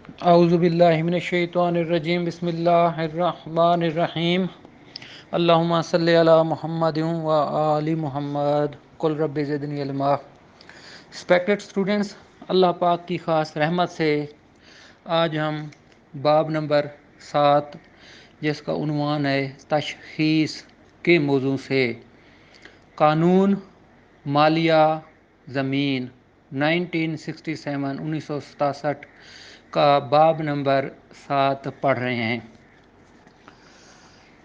اعوذ باللہ من الشیطان الرجیم بسم اللہ الرحمن الرحیم اللہم صلی علی محمد و آل محمد قل رب زدنی علما۔ رسپیکٹڈ اسٹوڈنٹس، اللہ پاک کی خاص رحمت سے آج ہم باب نمبر 7 جس کا عنوان ہے تشخیص کے موضوع سے قانون مالیہ زمین 1967 کا باب نمبر 7 پڑھ رہے ہیں۔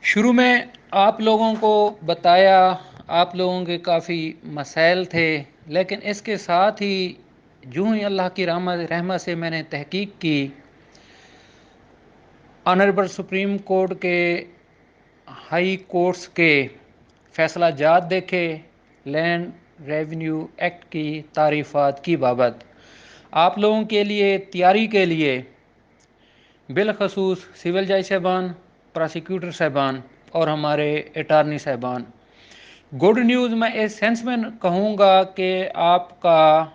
شروع میں آپ لوگوں کو بتایا، آپ لوگوں کے کافی مسائل تھے، لیکن اس کے ساتھ ہی جو ہی اللہ کی رحمت سے میں نے تحقیق کی، آنریبل سپریم کورٹ کے ہائی کورٹس کے فیصلہ جات دیکھے لینڈ ریونیو ایکٹ کی تعریفات کی بابت آپ لوگوں کے لیے تیاری کے لیے بالخصوص سول جج صاحبان، پراسیکیوٹر صاحبان اور ہمارے اٹارنی صاحبان، گڈ نیوز میں اس سینس میں کہوں گا کہ آپ کا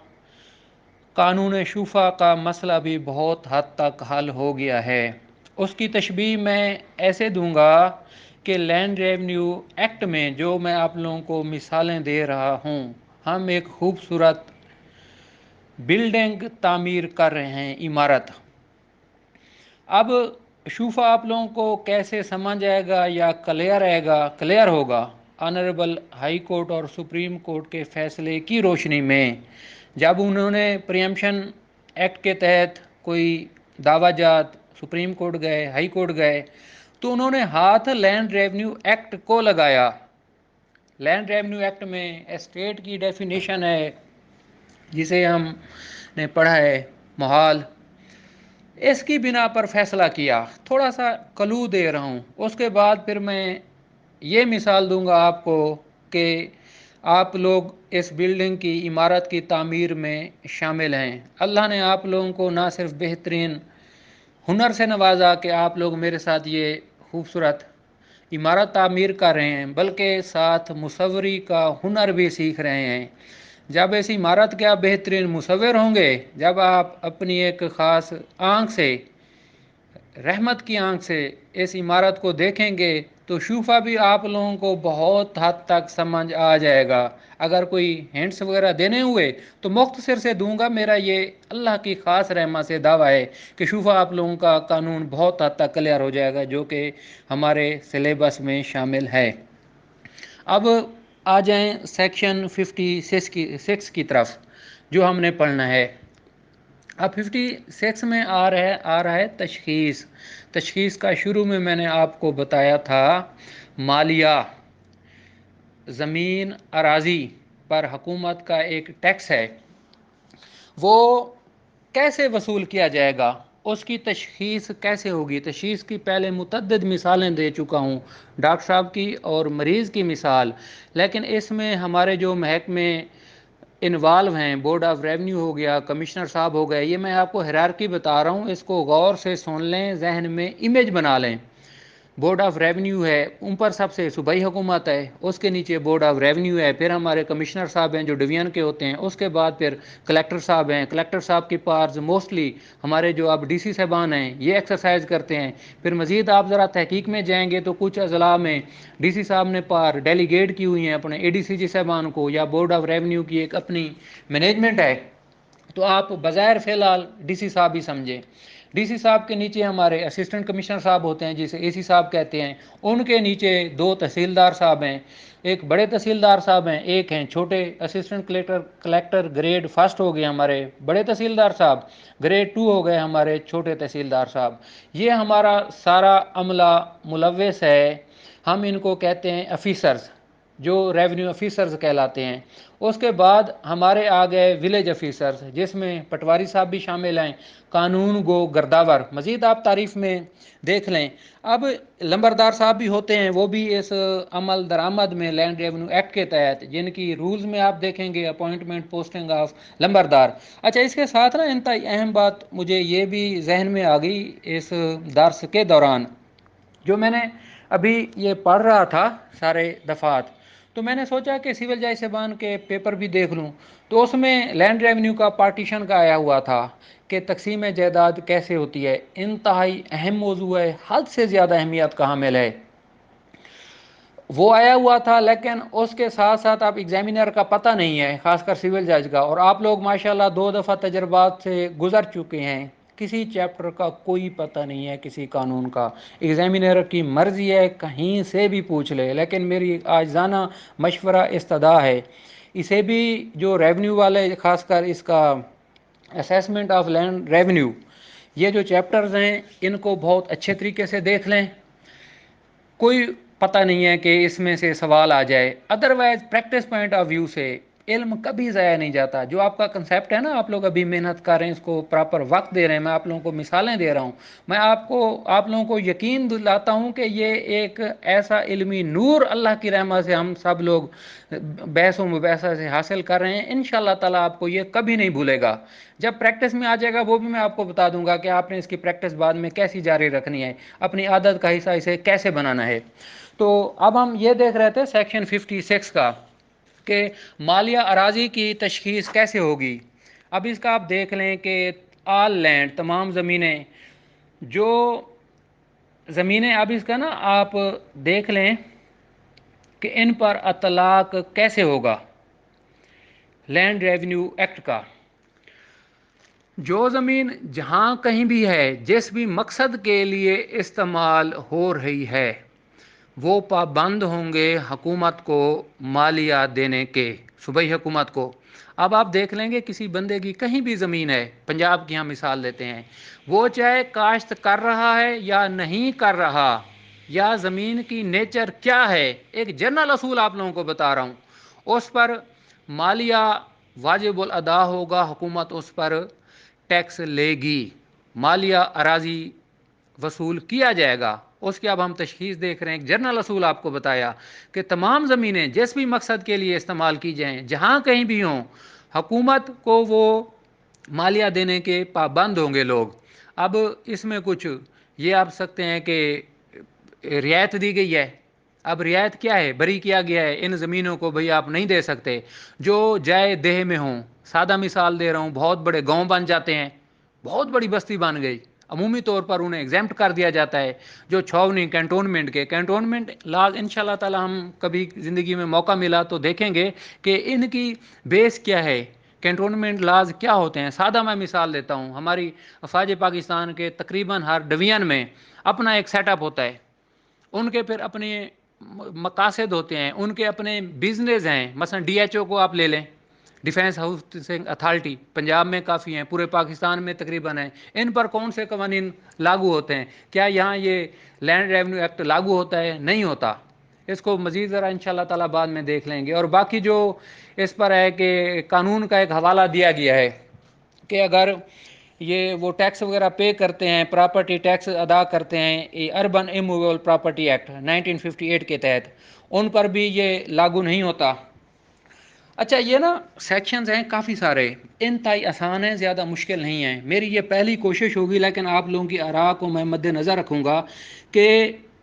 قانون شوفا کا مسئلہ بھی بہت حد تک حل ہو گیا ہے۔ اس کی تشبیہ میں ایسے دوں گا کہ لینڈ ریونیو ایکٹ میں جو میں آپ لوگوں کو مثالیں دے رہا ہوں، ہم ایک خوبصورت بلڈنگ تعمیر کر رہے ہیں، عمارت۔ اب شوفا آپ لوگوں کو کیسے سمجھ آئے گا یا کلیئر ہوگا آنریبل ہائی کورٹ اور سپریم کورٹ کے فیصلے کی روشنی میں، جب انہوں نے پریمپشن ایکٹ کے تحت کوئی دعویٰ جات سپریم کورٹ گئے، ہائی کورٹ گئے، تو انہوں نے ہاتھ لینڈ ریونیو ایکٹ کو لگایا۔ لینڈ ریونیو ایکٹ میں اسٹیٹ کی ڈیفینیشن ہے جسے ہم نے پڑھا ہے محال، اس کی بنا پر فیصلہ کیا۔ تھوڑا سا کلو دے رہا ہوں، اس کے بعد پھر میں یہ مثال دوں گا آپ کو کہ آپ لوگ اس بلڈنگ کی عمارت کی تعمیر میں شامل ہیں۔ اللہ نے آپ لوگوں کو نہ صرف بہترین ہنر سے نوازا کہ آپ لوگ میرے ساتھ یہ خوبصورت عمارت تعمیر کر رہے ہیں، بلکہ ساتھ مصوری کا ہنر بھی سیکھ رہے ہیں۔ جب ایسی عمارت کے آپ بہترین مصور ہوں گے، جب آپ اپنی ایک خاص آنکھ سے، رحمت کی آنکھ سے اس عمارت کو دیکھیں گے تو شوفا بھی آپ لوگوں کو بہت حد تک سمجھ آ جائے گا۔ اگر کوئی ہینڈس وغیرہ دینے ہوئے تو مختصر سے دوں گا، میرا یہ اللہ کی خاص رحمت سے دعویٰ ہے کہ شوفا آپ لوگوں کا قانون بہت حد تک کلیئر ہو جائے گا، جو کہ ہمارے سلیبس میں شامل ہے۔ اب آ جائیں سیکشن 56 کی طرف جو ہم نے پڑھنا ہے۔ اب 56 میں آ رہا ہے تشخیص۔ تشخیص کا شروع میں نے آپ کو بتایا تھا مالیہ، زمین اراضی پر حکومت کا ایک ٹیکس ہے، وہ کیسے وصول کیا جائے گا، اس کی تشخیص کیسے ہوگی۔ تشخیص کی پہلے متعدد مثالیں دے چکا ہوں، ڈاکٹر صاحب کی اور مریض کی مثال، لیکن اس میں ہمارے جو محکمے انوالو ہیں، بورڈ آف ریونیو ہو گیا، کمشنر صاحب ہو گئے، یہ میں آپ کو ہیرارکی بتا رہا ہوں، اس کو غور سے سن لیں، ذہن میں امیج بنا لیں۔ بورڈ آف ریونیو ہے، اوپر سب سے صوبائی حکومت ہے، اس کے نیچے بورڈ آف ریونیو ہے، پھر ہمارے کمشنر صاحب ہیں جو ڈویژن کے ہوتے ہیں، اس کے بعد پھر کلیکٹر صاحب ہیں۔ کلیکٹر صاحب کی پارز موسٹلی ہمارے جو اب ڈی سی صاحبان ہیں یہ ایکسرسائز کرتے ہیں۔ پھر مزید آپ ذرا تحقیق میں جائیں گے تو کچھ اضلاع میں ڈی سی صاحب نے پار ڈیلیگیٹ کی ہوئی ہیں اپنے اے ڈی سی جی صاحبان کو، یا بورڈ آف ریونیو کی ایک اپنی مینجمنٹ ہے، تو آپ بظاہر فی الحال ڈی سی صاحب ہی سمجھیں۔ ڈی سی صاحب کے نیچے ہمارے اسسٹنٹ کمشنر صاحب ہوتے ہیں جسے اے سی صاحب کہتے ہیں، ان کے نیچے 2 تحصیلدار صاحب ہیں، ایک بڑے تحصیلدار صاحب ہیں، ایک ہیں چھوٹے اسسٹنٹ کلیکٹر گریڈ 1 ہو گئے ہمارے بڑے تحصیلدار صاحب، گریڈ 2 ہو گئے ہمارے چھوٹے تحصیلدار صاحب۔ یہ ہمارا سارا عملہ ملوث ہے، ہم ان کو کہتے ہیں افیسرز، جو ریونیو افیسرز کہلاتے ہیں۔ اس کے بعد ہمارے آ گئے ولیج افیسرز، جس میں پٹواری صاحب بھی شامل ہیں، قانون گو گرداور، مزید آپ تعریف میں دیکھ لیں۔ اب لمبردار صاحب بھی ہوتے ہیں، وہ بھی اس عمل درآمد میں لینڈ ریونیو ایکٹ کے تحت، جن کی رولز میں آپ دیکھیں گے اپوائنٹمنٹ پوسٹنگ آف لمبردار۔ اچھا، اس کے ساتھ نا انتہائی اہم بات مجھے یہ بھی ذہن میں آ گئی اس درس کے دوران، جو میں نے ابھی یہ پڑھ رہا تھا سارے دفعات، تو میں نے سوچا کہ سول جج صاحبان کے پیپر بھی دیکھ لوں، تو اس میں لینڈ ریونیو کا پارٹیشن کا آیا ہوا تھا کہ تقسیم جائیداد کیسے ہوتی ہے، انتہائی اہم موضوع ہے، حد سے زیادہ اہمیت کا حامل ہے، وہ آیا ہوا تھا، لیکن اس کے ساتھ ساتھ آپ ایگزامینر کا پتہ نہیں ہے، خاص کر سول جج کا، اور آپ لوگ ماشاءاللہ 2 دفعہ تجربات سے گزر چکے ہیں، کسی چیپٹر کا کوئی پتہ نہیں ہے، کسی قانون کا، ایگزامینر کی مرضی ہے کہیں سے بھی پوچھ لے، لیکن میری آجزانہ مشورہ استدعا ہے، اسے بھی جو ریونیو والے، خاص کر اس کا اسیسمنٹ آف لینڈ ریونیو، یہ جو چیپٹرز ہیں ان کو بہت اچھے طریقے سے دیکھ لیں، کوئی پتہ نہیں ہے کہ اس میں سے سوال آ جائے، otherwise practice point of view سے علم کبھی ضائع نہیں جاتا، جو آپ کا کنسیپٹ ہے نا، آپ لوگ ابھی محنت کر رہے ہیں، اس کو پراپر وقت دے رہے ہیں، میں آپ لوگوں کو مثالیں دے رہا ہوں، میں آپ لوگوں کو یقین دلاتا ہوں کہ یہ ایک ایسا علمی نور اللہ کی رحمت سے ہم سب لوگ بحث و مباحثہ سے حاصل کر رہے ہیں، انشاءاللہ تعالیٰ آپ کو یہ کبھی نہیں بھولے گا، جب پریکٹس میں آ جائے گا وہ بھی میں آپ کو بتا دوں گا کہ آپ نے اس کی پریکٹس بعد میں کیسی جاری رکھنی ہے، اپنی عادت کا حصہ اسے کیسے بنانا ہے۔ تو اب ہم یہ دیکھ رہے تھے سیکشن 56 کا کہ مالیہ اراضی کی تشخیص کیسے ہوگی۔ اب اس کا آپ دیکھ لیں کہ آل لینڈ، تمام زمینیں، جو زمینیں، اب اس کا نا آپ دیکھ لیں کہ ان پر اطلاق کیسے ہوگا لینڈ ریونیو ایکٹ کا۔ جو زمین جہاں کہیں بھی ہے، جس بھی مقصد کے لیے استعمال ہو رہی ہے، وہ پابند ہوں گے حکومت کو مالیہ دینے کے، صوبائی حکومت کو۔ اب آپ دیکھ لیں گے کسی بندے کی کہیں بھی زمین ہے، پنجاب کی ہم مثال لیتے ہیں، وہ چاہے کاشت کر رہا ہے یا نہیں کر رہا، یا زمین کی نیچر کیا ہے، ایک جنرل اصول آپ لوگوں کو بتا رہا ہوں، اس پر مالیہ واجب الادا ہوگا، حکومت اس پر ٹیکس لے گی، مالیہ اراضی وصول کیا جائے گا۔ اس کی اب ہم تشخیص دیکھ رہے ہیں، ایک جنرل اصول آپ کو بتایا کہ تمام زمینیں جس بھی مقصد کے لیے استعمال کی جائیں، جہاں کہیں بھی ہوں، حکومت کو وہ مالیہ دینے کے پابند ہوں گے لوگ۔ اب اس میں کچھ یہ آپ سکتے ہیں کہ رعایت دی گئی ہے، اب رعایت کیا ہے، بری کیا گیا ہے، ان زمینوں کو بھئی آپ نہیں دے سکتے، جو جائے دیہ میں ہوں، سادہ مثال دے رہا ہوں، بہت بڑے گاؤں بن جاتے ہیں، بہت بڑی بستی بن گئی، عمومی طور پر انہیں ایگزیمپٹ کر دیا جاتا ہے، جو چھاؤنی کینٹونمنٹ کے، کینٹونمنٹ لاز انشاءاللہ تعالی ہم کبھی زندگی میں موقع ملا تو دیکھیں گے کہ ان کی بیس کیا ہے، کینٹونمنٹ لاز کیا ہوتے ہیں۔ سادہ میں مثال دیتا ہوں، ہماری افواج پاکستان کے تقریباً ہر ڈویژن میں اپنا ایک سیٹ اپ ہوتا ہے، ان کے پھر اپنے مقاصد ہوتے ہیں، ان کے اپنے بزنس ہیں، مثلا ڈی ایچ او کو آپ لے لیں، ڈیفینس ہاؤسنگ اتھارٹی، پنجاب میں کافی ہیں، پورے پاکستان میں تقریباً ہیں، ان پر کون سے قوانین لاگو ہوتے ہیں؟ کیا یہاں یہ لینڈ ریونیو ایکٹ لاگو ہوتا ہے؟ نہیں ہوتا، اس کو مزید ذرا انشاءاللہ تعالی بعد میں دیکھ لیں گے۔ اور باقی جو اس پر ہے کہ قانون کا ایک حوالہ دیا گیا ہے کہ اگر یہ وہ ٹیکس وغیرہ پے کرتے ہیں، پراپرٹی ٹیکس ادا کرتے ہیں، اربن اموویبل پراپرٹی ایکٹ 1958 کے تحت، ان پر بھی یہ لاگو نہیں ہوتا۔ اچھا، یہ نا سیکشنز ہیں کافی سارے، انتہائی آسان ہیں، زیادہ مشکل نہیں ہیں، میری یہ پہلی کوشش ہوگی، لیکن آپ لوگوں کی آراء کو میں مد نظر رکھوں گا کہ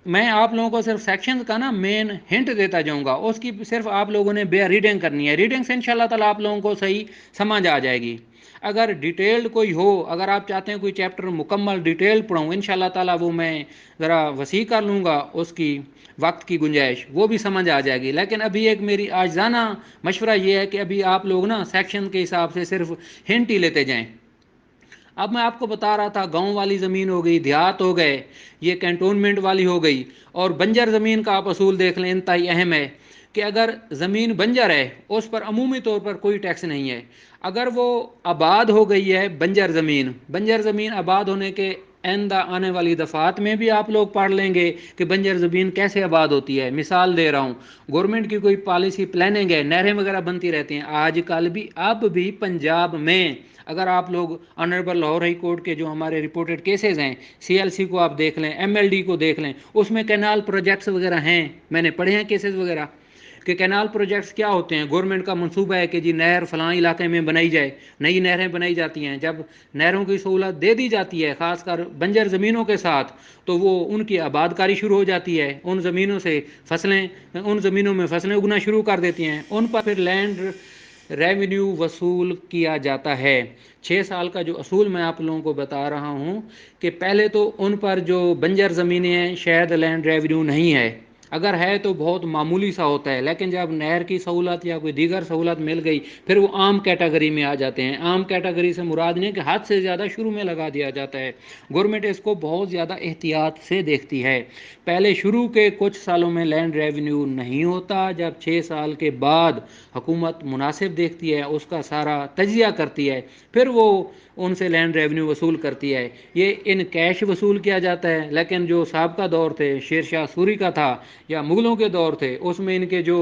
میں آپ لوگوں کو صرف سیکشنز کا نا مین ہنٹ دیتا جاؤں گا، اس کی صرف آپ لوگوں نے بے ریڈنگ کرنی ہے، ریڈنگ سے انشاءاللہ تعالیٰ آپ لوگوں کو صحیح سمجھ آ جائے گی۔ اگر ڈیٹیلڈ کوئی ہو، اگر آپ چاہتے ہیں کوئی چیپٹر مکمل ڈیٹیل پڑھاؤں، انشاءاللہ تعالیٰ وہ میں ذرا وسیع کر لوں گا، اس کی وقت کی گنجائش وہ بھی سمجھ آ جائے گی، لیکن ابھی ایک میری عاجزانہ مشورہ یہ ہے کہ ابھی آپ لوگ نا سیکشن کے حساب سے صرف ہنٹ ہی لیتے جائیں۔ اب میں آپ کو بتا رہا تھا گاؤں والی زمین ہو گئی، دیہات ہو گئے، یہ کینٹونمنٹ والی ہو گئی، اور بنجر زمین کا آپ اصول دیکھ لیں، انتہائی اہم ہے کہ اگر زمین بنجر ہے اس پر عمومی طور پر کوئی ٹیکس نہیں ہے، اگر وہ آباد ہو گئی ہے، بنجر زمین آباد ہونے کے آئندہ آنے والی دفعات میں بھی آپ لوگ پڑھ لیں گے کہ بنجر زمین کیسے آباد ہوتی ہے۔ مثال دے رہا ہوں، گورنمنٹ کی کوئی پالیسی پلاننگ ہے، نہریں وغیرہ بنتی رہتی ہیں، آج کل بھی اب بھی پنجاب میں اگر آپ لوگ آنریبل لاہور ہائی کورٹ کے جو ہمارے رپورٹڈ کیسز ہیں، سی ایل سی کو آپ دیکھ لیں، ایم ایل ڈی کو دیکھ لیں، اس میں کینال پروجیکٹس وغیرہ ہیں، میں نے پڑھے ہیں کیسز وغیرہ، کہ کینال پروجیکٹس کیا ہوتے ہیں، گورنمنٹ کا منصوبہ ہے کہ جی نہر فلاں علاقے میں بنائی جائے، نئی نہریں بنائی جاتی ہیں، جب نہروں کی سہولت دے دی جاتی ہے خاص کر بنجر زمینوں کے ساتھ تو وہ ان کی آباد کاری شروع ہو جاتی ہے، ان زمینوں میں فصلیں اگنا شروع کر دیتی ہیں، ان پر پھر لینڈ ریونیو وصول کیا جاتا ہے۔ 6 سال کا جو اصول میں آپ لوگوں کو بتا رہا ہوں کہ پہلے تو ان پر جو بنجر زمینیں ہیں شاید لینڈ ریونیو نہیں ہے، اگر ہے تو بہت معمولی سا ہوتا ہے، لیکن جب نہر کی سہولت یا کوئی دیگر سہولت مل گئی پھر وہ عام کیٹیگری میں آ جاتے ہیں۔ عام کیٹیگری سے مراد نہیں کہ حد سے زیادہ شروع میں لگا دیا جاتا ہے، گورنمنٹ اس کو بہت زیادہ احتیاط سے دیکھتی ہے۔ پہلے شروع کے کچھ سالوں میں لینڈ ریونیو نہیں ہوتا، جب 6 سال کے بعد حکومت مناسب دیکھتی ہے، اس کا سارا تجزیہ کرتی ہے، پھر وہ ان سے لینڈ ریونیو وصول کرتی ہے۔ یہ ان کیش وصول کیا جاتا ہے، لیکن جو سابقہ دور تھے شیر شاہ سوری کا تھا یا مغلوں کے دور تھے اس میں ان کے جو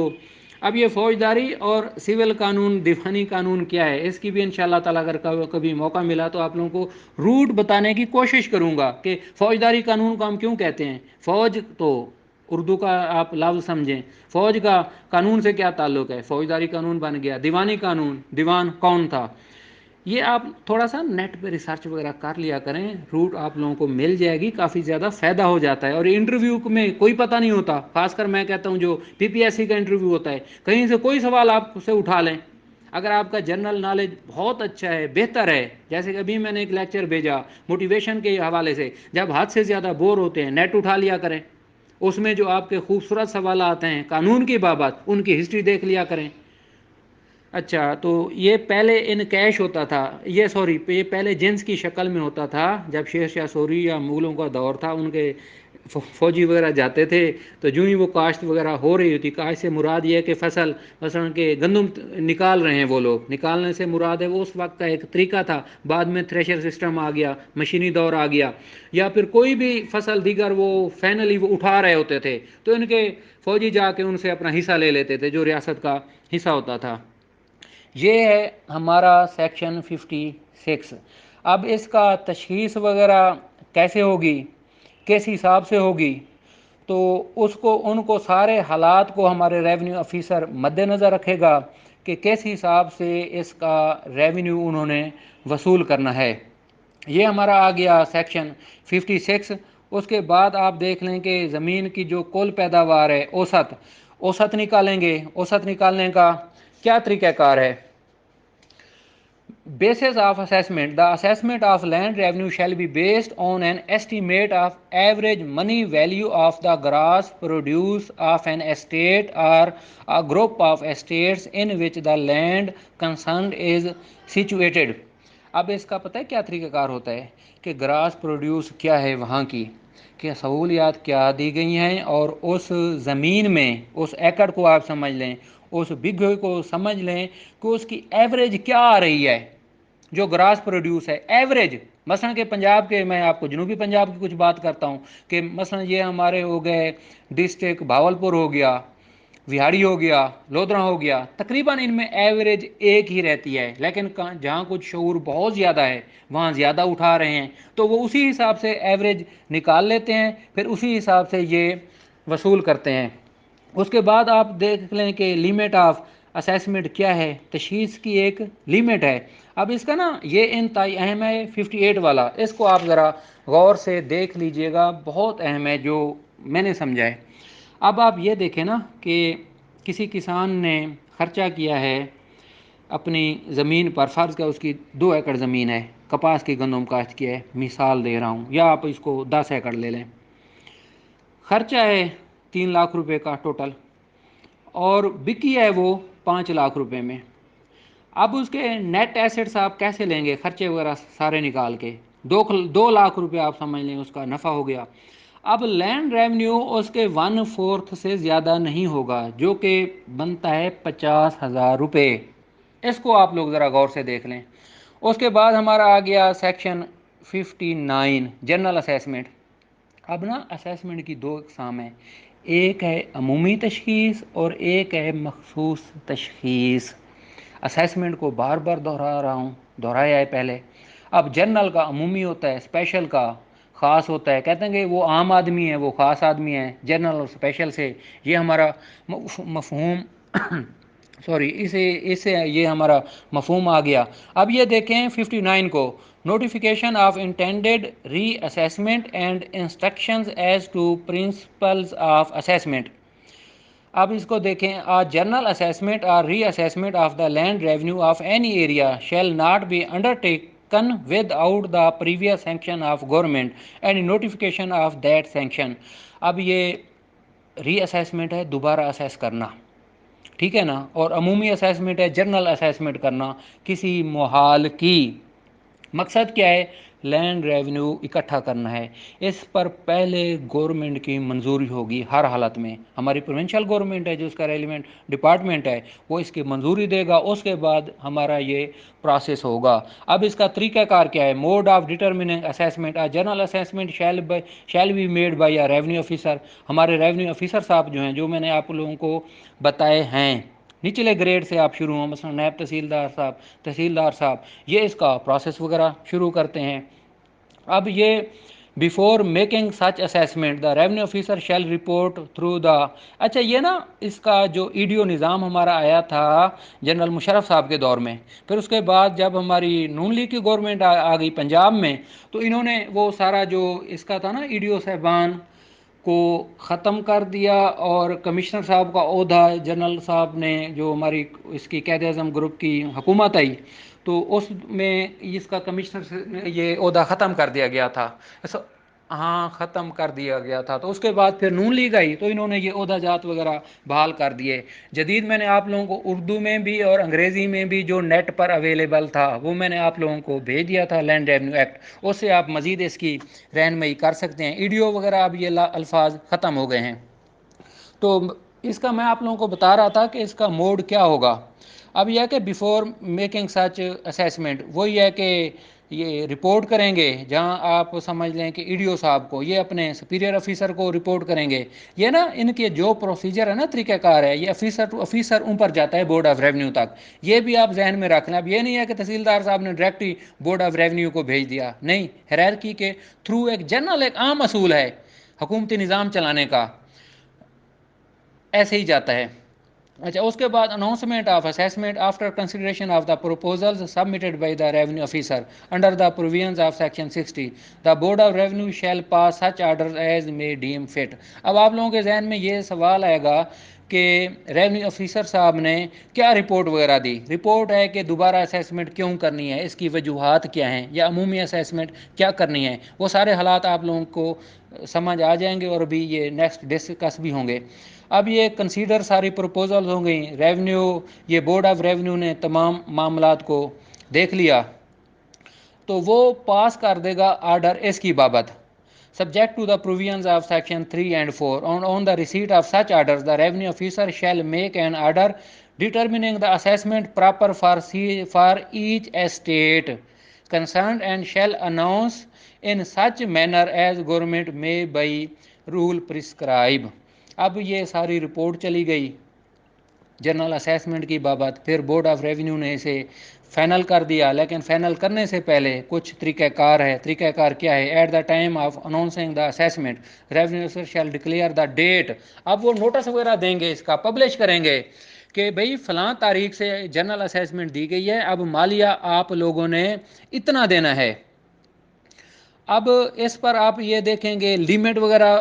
اب یہ فوجداری اور سول قانون دیوانی قانون کیا ہے اس کی بھی انشاءاللہ تعالیٰ اگر کبھی موقع ملا تو آپ لوگوں کو روٹ بتانے کی کوشش کروں گا کہ فوجداری قانون کو ہم کیوں کہتے ہیں۔ فوج تو اردو کا آپ لفظ سمجھیں، فوج کا قانون سے کیا تعلق ہے، فوجداری قانون بن گیا، دیوانی قانون، دیوان کون تھا، یہ آپ تھوڑا سا نیٹ پہ ریسرچ وغیرہ کر لیا کریں، روٹ آپ لوگوں کو مل جائے گی، کافی زیادہ فائدہ ہو جاتا ہے۔ اور انٹرویو میں کوئی پتہ نہیں ہوتا، خاص کر میں کہتا ہوں جو PPSC کا انٹرویو ہوتا ہے کہیں سے کوئی سوال آپ سے اٹھا لیں، اگر آپ کا جنرل نالج بہت اچھا ہے، بہتر ہے، جیسے کہ ابھی میں نے ایک لیکچر بھیجا موٹیویشن کے حوالے سے، جب حد سے زیادہ بور ہوتے ہیں نیٹ اٹھا لیا کریں، اس میں جو آپ کے خوبصورت سوالات ہیں قانون کی بابت ان کی ہسٹری دیکھ لیا کریں۔ اچھا، تو یہ پہلے ان کیش ہوتا تھا، یہ پہلے جنس کی شکل میں ہوتا تھا، جب شیر شاہ سوری یا مغلوں کا دور تھا ان کے فوجی وغیرہ جاتے تھے تو جو ہی وہ کاشت وغیرہ ہو رہی ہوتی، کاشت سے مراد یہ ہے کہ فصل مثلا کہ گندم نکال رہے ہیں، وہ لوگ نکالنے سے مراد ہے وہ اس وقت کا ایک طریقہ تھا، بعد میں تھریشر سسٹم آ گیا، مشینی دور آ گیا، یا پھر کوئی بھی فصل دیگر وہ فائنلی وہ اٹھا رہے ہوتے تھے تو ان کے فوجی جا کے ان سے اپنا حصہ لے لیتے تھے جو ریاست کا حصہ ہوتا تھا۔ یہ ہے ہمارا سیکشن 56۔ اب اس کا تشخیص وغیرہ کیسے ہوگی، کس حساب سے ہوگی، تو ان کو سارے حالات کو ہمارے ریونیو آفیسر مد نظر رکھے گا کہ کس حساب سے اس کا ریونیو انہوں نے وصول کرنا ہے۔ یہ ہمارا آ گیا سیکشن 56۔ اس کے بعد آپ دیکھ لیں کہ زمین کی جو کل پیداوار ہے اوسط نکالیں گے۔ اوسط نکالنے کا کیا طریقہ کار ہے؟ Basis of assessment: the assessment of land revenue shall be based on an estimate of average money value of the gross produce of an estate or a group of estates in which the land concerned is situated۔ اب اس کا پتہ ہے کیا طریقہ کار ہوتا ہے کہ grass produce کیا ہے وہاں کی، کہ سہولیات کیا دی گئی ہیں، اور اس زمین میں اس ایکڑ کو آپ سمجھ لیں، اس بگھے کو سمجھ لیں کہ اس کی ایوریج کیا آ رہی ہے، جو گراس پروڈیوس ہے ایوریج۔ مثلا کہ پنجاب کے، میں آپ کو جنوبی پنجاب کی کچھ بات کرتا ہوں کہ مثلا یہ ہمارے ہو گئے ڈسٹرکٹ بھاولپور ہو گیا، وہاڑی ہو گیا، لودھرا ہو گیا، تقریباً ان میں ایوریج ایک ہی رہتی ہے، لیکن جہاں کچھ شعور بہت زیادہ ہے وہاں زیادہ اٹھا رہے ہیں تو وہ اسی حساب سے ایوریج نکال لیتے ہیں، پھر اسی حساب سے یہ وصول کرتے ہیں۔ اس کے بعد آپ دیکھ لیں کہ لیمٹ آف اسیسمنٹ کیا ہے، تشخیص کی ایک لیمٹ ہے۔ اب اس کا نا یہ انتہائی اہم ہے 58 والا، اس کو آپ ذرا غور سے دیکھ لیجئے گا، بہت اہم ہے جو میں نے سمجھا ہے۔ اب آپ یہ دیکھیں نا کہ کسی کسان نے خرچہ کیا ہے اپنی زمین پر، فرض کا اس کی 2 ایکڑ زمین ہے، کپاس کی گندم کاشت کی ہے، مثال دے رہا ہوں، یا آپ اس کو 10 ایکڑ لے لیں، خرچہ ہے 3 لاکھ روپے کا ٹوٹل، اور بکی ہے وہ 5 لاکھ روپے میں۔ اب اس کے نیٹ ایسٹس آپ کیسے لیں گے، خرچے وغیرہ سارے نکال کے 2 لاکھ روپے آپ سمجھ لیں اس کا نفع ہو گیا۔ اب لینڈ ریونیو اس کے 1/4 سے زیادہ نہیں ہوگا، جو کہ بنتا ہے 50,000 روپے۔ اس کو آپ لوگ ذرا غور سے دیکھ لیں۔ اس کے بعد ہمارا آ گیا سیکشن 59 جنرل اسیسمنٹ۔ اب نا اسیسمنٹ کی 2 اقسام ہیں، ایک ہے عمومی تشخیص اور ایک ہے مخصوص تشخیص۔ اسیسمنٹ کو بار بار دہرا رہا ہوں، دہرایا ہے پہلے۔ اب جنرل کا عمومی ہوتا ہے، اسپیشل کا خاص ہوتا ہے، کہتے ہیں کہ وہ عام آدمی ہے، وہ خاص آدمی ہے، جنرل اور اسپیشل سے یہ ہمارا مفہوم اسے یہ ہمارا مفہوم آ گیا۔ اب یہ دیکھیں 59 کو، notification of intended reassessment and instructions as to principles of assessment. اب اس کو دیکھیں، جرنل اسیسمنٹ اور reassessment of the land revenue of any area shall not be undertaken without the previous sanction of government and notification of that sanction. اب یہ ری assessment ہے، دوبارہ assess کرنا، ٹھیک ہے نا، اور عمومی اسیسمنٹ ہے، جرنل اسیسمنٹ کرنا کسی محال کی۔ مقصد کیا ہے؟ لینڈ ریونیو اکٹھا کرنا ہے، اس پر پہلے گورنمنٹ کی منظوری ہوگی ہر حالت میں۔ ہماری پروونشل گورنمنٹ ہے جو اس کا ریلیونٹ ڈپارٹمنٹ ہے، وہ اس کی منظوری دے گا، اس کے بعد ہمارا یہ پروسیس ہوگا۔ اب اس کا طریقہ کار کیا ہے؟ Mode of determining assessment, general assessment shall be made by a revenue officer. ہمارے ریونیو آفیسر صاحب جو ہیں، جو میں نے آپ لوگوں کو بتائے ہیں، نچلے گریڈ سے آپ شروع ہوں، مثلا نائب تحصیلدار صاحب، یہ اس کا پروسیس وغیرہ شروع کرتے ہیں۔ اب یہ before making such assessment the revenue officer shell report through the, اچھا یہ نا اس کا جو ای ڈی او نظام ہمارا آیا تھا جنرل مشرف صاحب کے دور میں، پھر اس کے بعد جب ہماری نون لیگ کی گورنمنٹ آ گئی پنجاب میں، تو انہوں نے وہ سارا جو اس کا تھا نا ای ڈی او صاحبان کو ختم کر دیا، اور کمشنر صاحب کا عہدہ جنرل صاحب نے، جو ہماری اس کی قائد اعظم گروپ کی حکومت آئی، تو اس میں اس کا کمشنر سے یہ عہدہ ختم کر دیا گیا تھا، ہاں ختم کر دیا گیا تھا۔ تو اس کے بعد پھر نون لیگ آئی تو انہوں نے یہ عہدہ جات وغیرہ بحال کر دیے۔ جدید میں نے آپ لوگوں کو اردو میں بھی اور انگریزی میں بھی جو نیٹ پر اویلیبل تھا وہ میں نے آپ لوگوں کو بھیج دیا تھا، لینڈ ریونیو ایکٹ، اس سے آپ مزید اس کی رہنمائی کر سکتے ہیں۔ ای ڈی او وغیرہ اب یہ الفاظ ختم ہو گئے ہیں۔ تو اس کا میں آپ لوگوں کو بتا رہا تھا کہ اس کا موڈ کیا ہوگا۔ اب یہ ہے کہ بیفور میکنگ سچ اسیسمنٹ، وہی ہے کہ یہ رپورٹ کریں گے، جہاں آپ سمجھ لیں کہ ای ڈی او صاحب کو، یہ اپنے سپیریئر آفیسر کو رپورٹ کریں گے۔ یہ نا ان کے جو پروسیجر ہے نا، طریقہ کار ہے، یہ آفیسر ٹو آفیسر اوپر جاتا ہے بورڈ آف ریونیو تک۔ یہ بھی آپ ذہن میں رکھ لیں۔ اب یہ نہیں ہے کہ تحصیلدار صاحب نے direct he board of revenue کو بھیج دیا، نہیں، ہیرارکی کے تھرو ایک جنرل، ایک عام اصول ہے حکومتی نظام چلانے کا، ایسے ہی جاتا ہے۔ اچھا، اس کے بعد announcement of assessment after consideration of the proposals submitted by the revenue officer under the provisions of section 60 the board of revenue shall pass such order as may deem fit. اب آپ لوگوں کے ذہن میں یہ سوال آئے گا کہ ریونیو آفیسر صاحب نے کیا رپورٹ وغیرہ دی؟ رپورٹ ہے کہ دوبارہ اسیسمنٹ کیوں کرنی ہے، اس کی وجوہات کیا ہیں، یا عمومی اسیسمنٹ کیا کرنی ہے، وہ سارے حالات آپ لوگوں کو سمجھ آ جائیں گے، اور ابھی یہ نیکسٹ ڈسکس بھی ہوں گے۔ اب یہ کنسیڈر ساری پروپوزل ہوں گئی، ریونیو، یہ بورڈ آف ریونیو نے تمام معاملات کو دیکھ لیا، تو وہ پاس کر دے گا آرڈر اس کی بابت، subject to the provisions of section 3 and 4 on the receipt of such orders the revenue officer shall make an order determining the assessment proper for each estate concerned and shall announce in such manner as government may by rule prescribe۔ اب یہ ساری report چلی گئی general assessment کی بابت، پھر board of revenue نے اسے فائنل کر دیا، لیکن فائنل کرنے سے پہلے کچھ طریقہ کار ہے۔ طریقہ کار کیا ہے؟ At the time of announcing the assessment revenue officer shall declare the date. اب وہ نوٹس وغیرہ دیں گے، اس کا پبلش کریں گے کہ بھئی فلاں تاریخ سے جنرل اسیسمنٹ دی گئی ہے، اب مالیہ آپ لوگوں نے اتنا دینا ہے۔ اب اس پر آپ یہ دیکھیں گے لیمٹ وغیرہ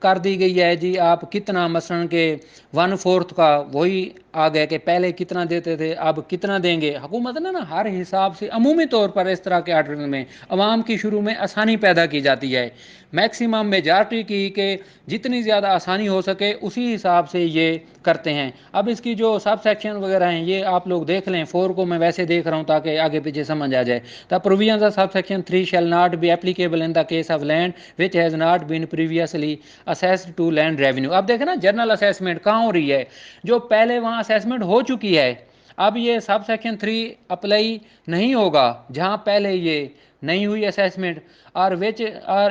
کر دی گئی ہے، جی آپ کتنا، مثلا کہ 1/4 کا وہی آ گیا کہ پہلے کتنا دیتے تھے اب کتنا دیں گے۔ حکومت نے نا ہر حساب سے عمومی طور پر اس طرح کے آرڈر میں عوام کی شروع میں آسانی پیدا کی جاتی ہے، میکسیمم میجارٹی کی، کہ جتنی زیادہ آسانی ہو سکے اسی حساب سے یہ کرتے ہیں۔ اب اس کی جو سب سیکشن وغیرہ ہیں یہ آپ لوگ دیکھ لیں، 4 کو میں ویسے دیکھ رہا ہوں تاکہ آگے پیچھے سمجھ آ جائے۔ The provisions of sub section 3 shall not be applicable in the case of land which has not been previously assessed to land revenue. اب دیکھیں نا جنرل اسیسمنٹ کہاں ہو رہی ہے، جو پہلے وہاں اسیسمنٹ ہو چکی ہے، اب یہ سب سیکشن 3 اپلائی نہیں ہوگا جہاں پہلے یہ نہیں ہوئی اسیسمنٹ، اور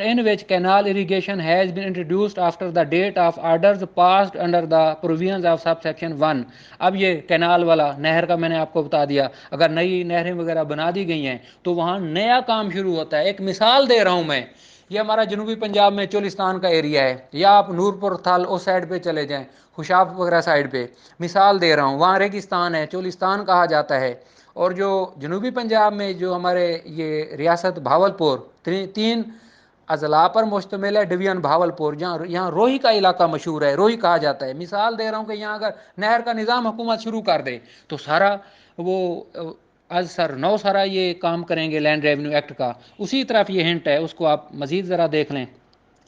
in which canal irrigation has been introduced after the date of orders passed under the provisions of sub section 1۔ اب یہ کینال والا نہر کا میں نے آپ کو بتا دیا، اگر نئی نہریں وغیرہ بنا دی گئی ہیں تو وہاں نیا کام شروع ہوتا ہے۔ ایک مثال دے رہا ہوں میں، یہ ہمارا جنوبی پنجاب میں چولستان کا ایریا ہے، یا آپ نورپور تھل اس سائڈ پہ چلے جائیں، خوشاب وغیرہ سائڈ پہ، مثال دے رہا ہوں، وہاں ریگستان ہے، چولستان کہا جاتا ہے۔ اور جو جنوبی پنجاب میں جو ہمارے یہ ریاست بھاولپور، تین اضلاع پر مشتمل ہے، ڈویژن بھاولپور، جہاں یہاں روہی کا علاقہ مشہور ہے، روہی کہا جاتا ہے۔ مثال دے رہا ہوں کہ یہاں اگر نہر کا نظام حکومت شروع کر دے تو سارا وہ آج سر نو سارا یہ کام کریں گے لینڈ ریونیو ایکٹ کا، اسی طرف یہ ہنٹ ہے، اس کو آپ مزید ذرا دیکھ لیں۔